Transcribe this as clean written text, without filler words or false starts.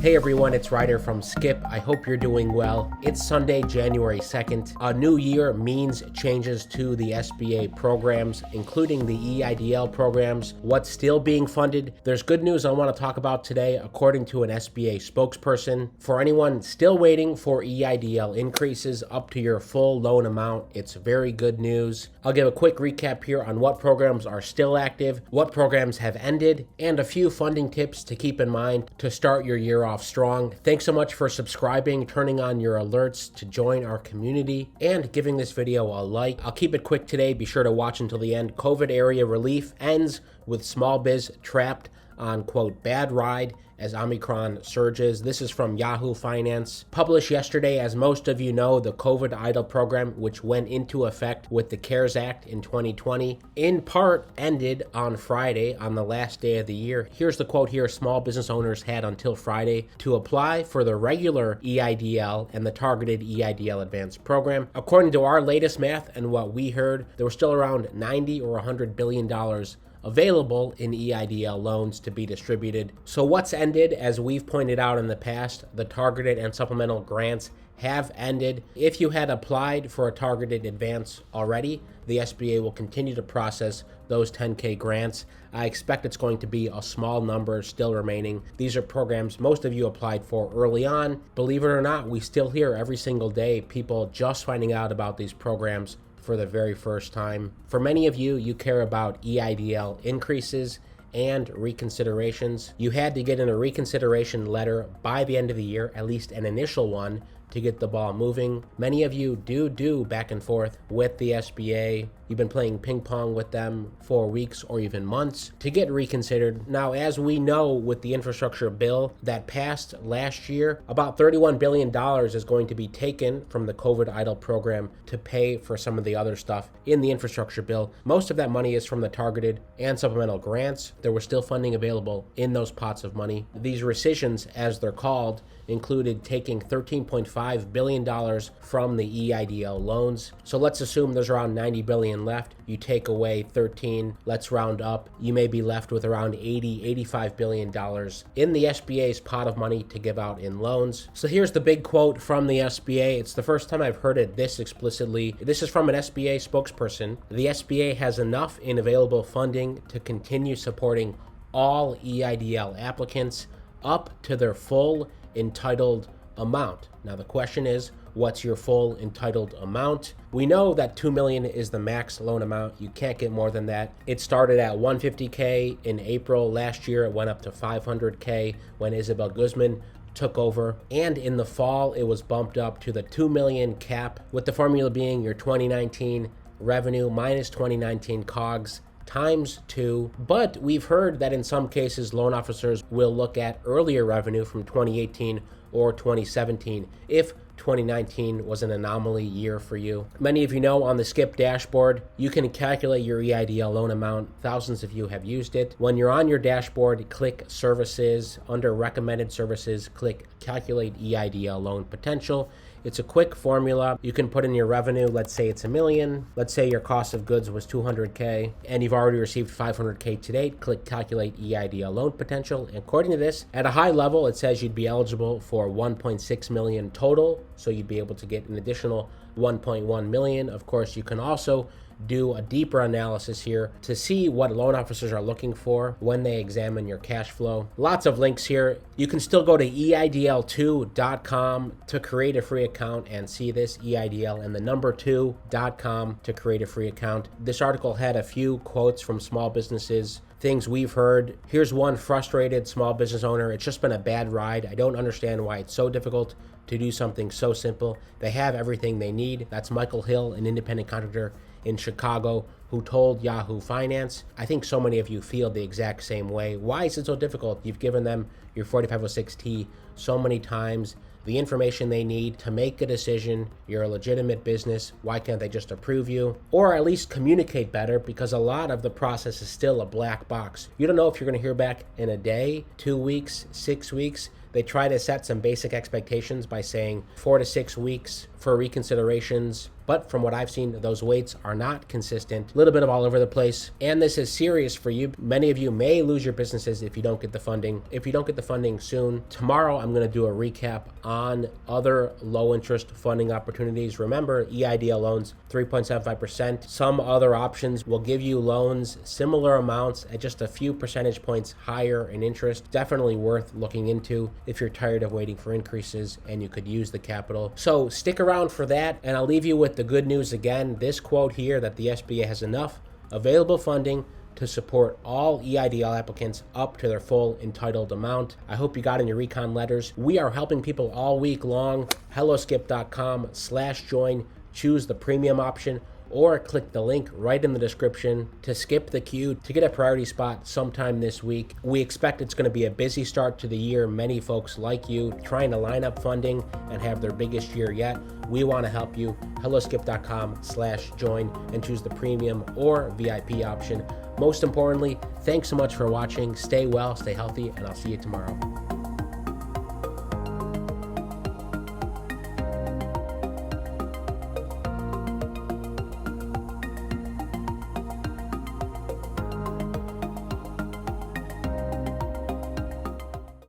Hey everyone, it's Ryder from Skip. I hope you're doing well. It's Sunday, January 2nd. A new year means changes to the SBA programs, including the EIDL programs. What's still being funded? There's good news I want to talk about today, according to an SBA spokesperson. For anyone still waiting for EIDL increases up to your full loan amount, it's very good news. I'll give a quick recap here on what programs are still active, what programs have ended, and a few funding tips to keep in mind to start your year off strong. Thanks so much for subscribing, turning on your alerts to join our community, and giving this video a like. I'll keep it quick today. Be sure to watch until the end. COVID area relief ends with small biz trapped on, quote, bad ride as Omicron surges. This is from Yahoo Finance. Published yesterday, as most of you know, the COVID EIDL program, which went into effect with the CARES Act in 2020, in part ended on Friday, on the last day of the year. Here's the quote here: small business owners had until Friday to apply for the regular EIDL and the targeted EIDL advanced program. According to our latest math and what we heard, there was still around $90 or $100 billion available in EIDL loans to be distributed. So what's ended? As we've pointed out in the past, the targeted and supplemental grants have ended. If you had applied for a targeted advance already, the SBA will continue to process those 10K grants. I expect it's going to be a small number still remaining. These are programs most of you applied for early on. Believe it or not, we still hear every single day people just finding out about these programs for the very first time. For many of you, you care about EIDL increases and reconsiderations. You had to get in a reconsideration letter by the end of the year, at least an initial one, to get the ball moving. Many of you do back and forth with the SBA. You've been playing ping pong with them for weeks or even months to get reconsidered. Now, as we know with the infrastructure bill that passed last year, about $31 billion is going to be taken from the COVID EIDL program to pay for some of the other stuff in the infrastructure bill. Most of that money is from the targeted and supplemental grants. There was still funding available in those pots of money. These rescissions, as they're called, included taking $13.5 billion from the EIDL loans. So let's assume there's around $90 billion left. You take away 13, let's round up. You may be left with around $85 billion in the SBA's pot of money to give out in loans. So here's the big quote from the SBA. It's the first time I've heard it this explicitly. This is from an SBA spokesperson. The SBA has enough in available funding to continue supporting all EIDL applicants up to their full entitled amount. Now the question is, what's your full entitled amount? We know that $2 million is the max loan amount. You can't get more than that. It started at $150K in April last year. It went up to $500K when Isabel Guzman took over, and in the fall it was bumped up to the $2 million cap, with the formula being your 2019 revenue minus 2019 COGS times 2. But we've heard that in some cases loan officers will look at earlier revenue from 2018 or 2017 if 2019 was an anomaly year for you. Many of you know on the Skip dashboard, you can calculate your EIDL loan amount. Thousands of you have used it. When you're on your dashboard, click Services. Under Recommended Services, click Calculate EIDL Loan Potential. It's a quick formula. You can put in your revenue. Let's say it's $1 million. Let's say your cost of goods was $200K and you've already received $500K to date. Click Calculate EIDL Loan Potential. And according to this, at a high level, it says you'd be eligible for $1.6 million total. So you'd be able to get an additional $1.1 million. Of course, you can also do a deeper analysis here to see what loan officers are looking for when they examine your cash flow. Lots of links here. You can still go to EIDL2.com to create a free account and see this, EIDL and the number 2.com to create a free account. This article had a few quotes from small businesses, things we've heard. Here's one frustrated small business owner. It's just been a bad ride. I don't understand why it's so difficult to do something so simple. They have everything they need. That's Michael Hill, an independent contractor in Chicago, who told Yahoo Finance. I think so many of you feel the exact same way. Why is it so difficult? You've given them your 4506T so many times, the information they need to make a decision. You're a legitimate business. Why can't they just approve you? Or at least communicate better, because a lot of the process is still a black box. You don't know if you're going to hear back in a day, 2 weeks, 6 weeks. They try to set some basic expectations by saying 4 to 6 weeks for reconsiderations. But from what I've seen, those waits are not consistent. a little bit of all over the place. And this is serious for you. Many of you may lose your businesses if you don't get the funding. If you don't get the funding soon, tomorrow I'm going to do a recap on other low interest funding opportunities. Remember, EIDL loans, 3.75%. Some other options will give you loans similar amounts at just a few percentage points higher in interest. Definitely worth looking into if you're tired of waiting for increases and you could use the capital. So stick around for that, and I'll leave you with the good news again. This quote here, that the SBA has enough available funding to support all EIDL applicants up to their full entitled amount. I hope you got in your recon letters. We are helping people all week long. helloskip.com/join. Choose the premium option, or click the link right in the description to skip the queue to get a priority spot sometime this week. We expect it's going to be a busy start to the year. Many folks like you trying to line up funding and have their biggest year yet. We want to help you. helloskip.com/join and choose the premium or VIP option. Most importantly, thanks so much for watching. Stay well, stay healthy, and I'll see you tomorrow.